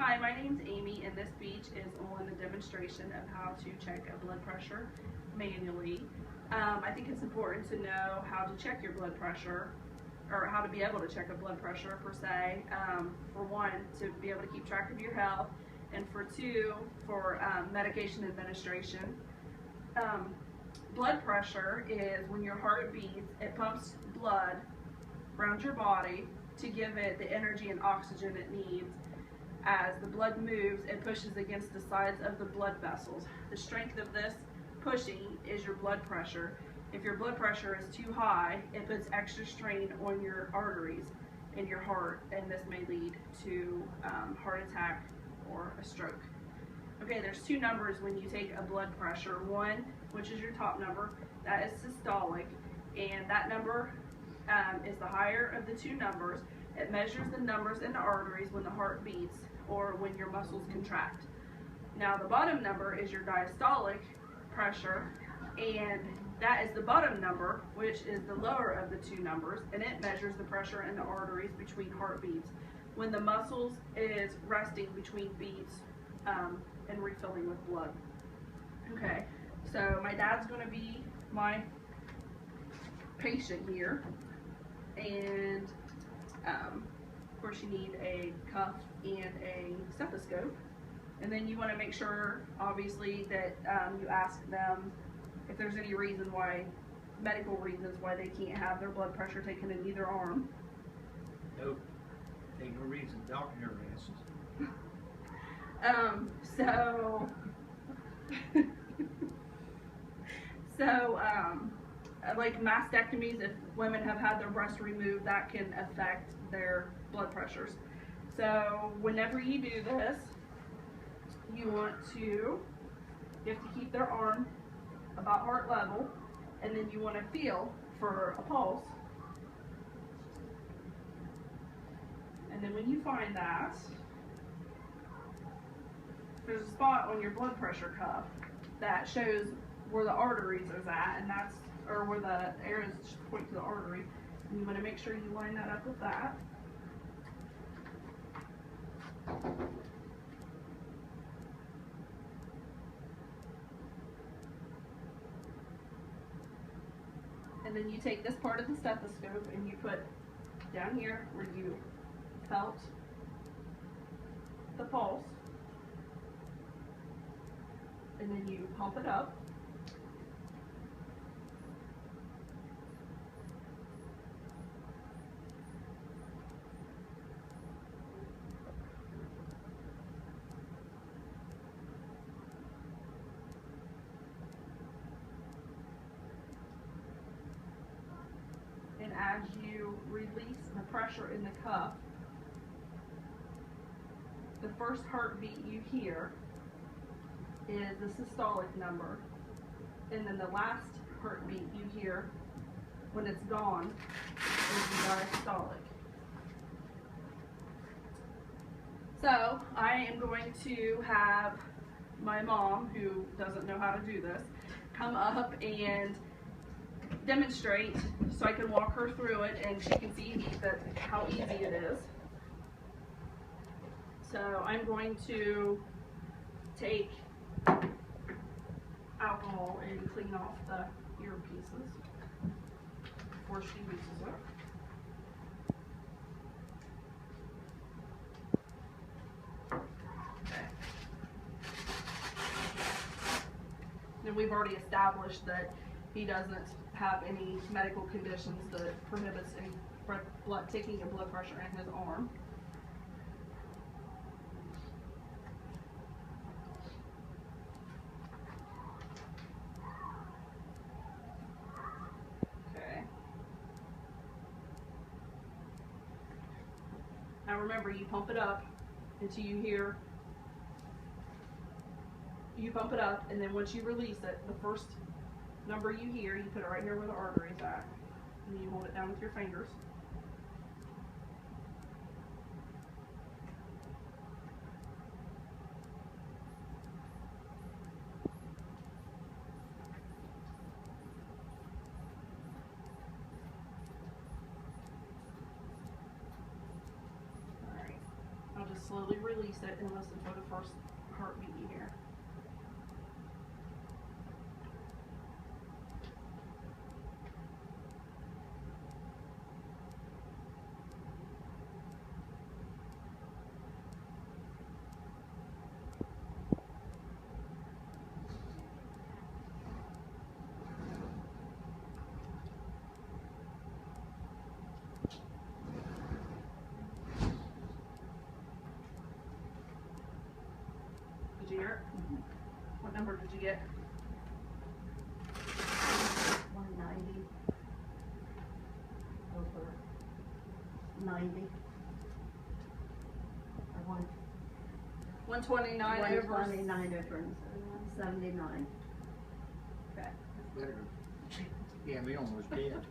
Hi, my name's Amy, and this speech is on the demonstration of how to check a blood pressure manually. I think it's important to know how to check your blood pressure, or how to be able to check a blood pressure per se. For one, to be able to keep track of your health, and for two, for medication administration. Blood pressure is when your heart beats, it pumps blood around your body to give it the energy and oxygen it needs. As the blood moves, it pushes against the sides of the blood vessels. The strength of this pushing is your blood pressure. If your blood pressure is too high, it puts extra strain on your arteries in your heart, and this may lead to heart attack or a stroke. Okay, there's two numbers when you take a blood pressure. One, which is your top number, that is systolic, and that number is the higher of the two numbers. It measures the numbers in the arteries when the heart beats or when your muscles contract. Now the bottom number is your diastolic pressure, and that is the bottom number, which is the lower of the two numbers, and it measures the pressure in the arteries between heartbeats when the muscles is resting between beats and refilling with blood. Okay, so my dad's going to be my patient here, and of course you need a cuff and a stethoscope, and then you want to make sure obviously that you ask them if there's any reason why, medical reasons why they can't have their blood pressure taken in either arm. Nope, ain't no reason. Doctor never asks. Like mastectomies, if women have had their breasts removed, that can affect their blood pressures. So whenever you do this, you have to keep their arm about heart level, and then you want to feel for a pulse. And then when you find that, there's a spot on your blood pressure cuff that shows where the arteries is at, and that's, or where the arrows point to the artery. And you want to make sure you line that up with that. And then you take this part of the stethoscope and you put down here where you felt the pulse, and then you pump it up. And as you release the pressure in the cuff, the first heartbeat you hear is the systolic number, and then the last heartbeat you hear when it's gone is the diastolic. So I am going to have my mom, who doesn't know how to do this, come up and demonstrate so I can walk her through it and she can see how easy it is. So I'm going to take alcohol and clean off the earpieces before she uses it. Okay. And we've already established that he doesn't have any medical conditions that prohibits any taking a blood pressure in his arm. Okay. Now remember, you pump it up until you hear, you pump it up, and then once you release it, the first number you hear, you put it right here where the artery is at, and you hold it down with your fingers. slowly release it and listen for the first heartbeat you hear. Did you hear it? Mm-hmm. What number did you get? 190 over 90. Or 129 over 129 over 79. Okay. Better. Yeah, me almost dead.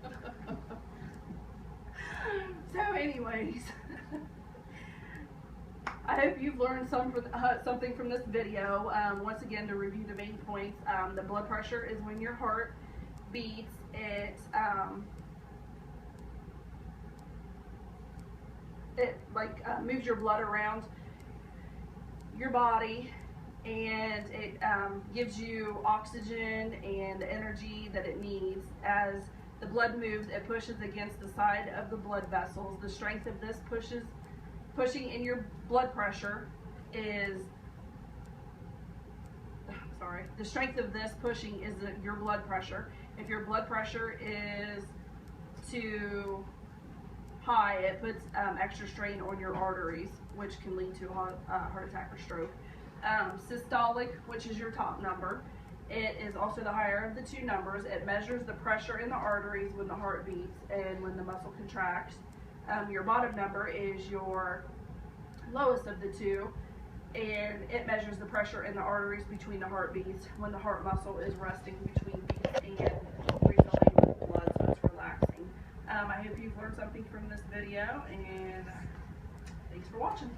So anyways, I hope you've learned something from this video. Once again, to review the main points, the blood pressure is when your heart beats. It moves your blood around your body, and it gives you oxygen and the energy that it needs. As the blood moves, it pushes against the side of the blood vessels. The strength of this pushing in your blood pressure is, the strength of this pushing is your blood pressure. If your blood pressure is too high, it puts extra strain on your arteries, which can lead to a heart attack or stroke. Systolic, which is your top number, it is also the higher of the two numbers. It measures the pressure in the arteries when the heart beats and when the muscle contracts. Your bottom number is your lowest of the two, and it measures the pressure in the arteries between the heartbeats when the heart muscle is resting between beats and refilling with blood, so it's relaxing. I hope you've learned something from this video, and thanks for watching.